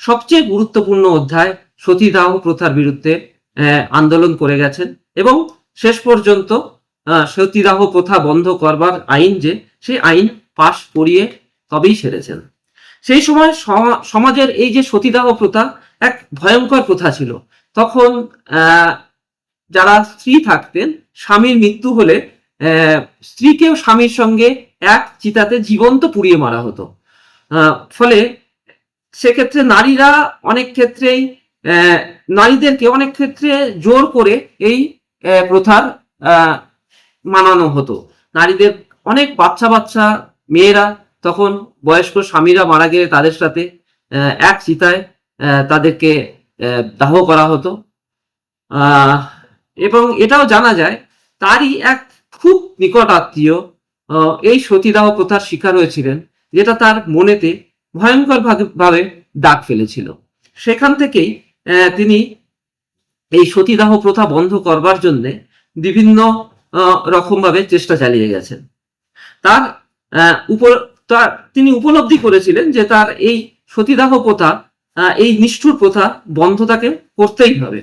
সবচেয়ে গুরুত্বপূর্ণ অধ্যায় সতীদাহ প্রথার বিরুদ্ধে আন্দোলন করে গেছেন এবং শেষ পর্যন্ত সতীদাহ প্রথা বন্ধ করবার আইন যে সেই আইন পাশ করিয়ে তবেই সেরেছেন। সেই সময় সমাজের এই যে সতীদাহ প্রথা এক ভয়ঙ্কর প্রথা ছিল। তখন যারা স্ত্রী থাকতেন, স্বামীর মৃত্যু হলে স্ত্রীকেও স্বামীর সঙ্গে এক চিতাতে জীবন্ত পুড়িয়ে মারা হতো। ফলে সেক্ষেত্রে নারীরা অনেক ক্ষেত্রেই নারীদেরকে অনেক ক্ষেত্রে জোর করে এই প্রথার মানানো হতো। নারীদের অনেক বাচ্চা মেয়েরা তখন বয়স্ক স্বামীরা মারা গেলে তাদের সাথে এক চিতায় তাদেরকে দাহ করা হতো। এবং এটাও জানা যায় তারই এক খুব নিকট আত্মীয় এই সতীদাহ প্রথার শিকার হয়েছিলেন, যেটা তার মনেতে ভয়ঙ্কর ভাবে দাগ ফেলেছিল। সেখান থেকেই তিনি এই সতীদাহ প্রথা বন্ধ করবার জন্য বিভিন্ন রকম ভাবে চেষ্টা চালিয়ে গেছেন। তিনি উপলব্ধি করেছিলেন যে তার এই সতীদাহ প্রথা, এই নিষ্ঠুর প্রথা বন্ধ তাকে করতেই হবে।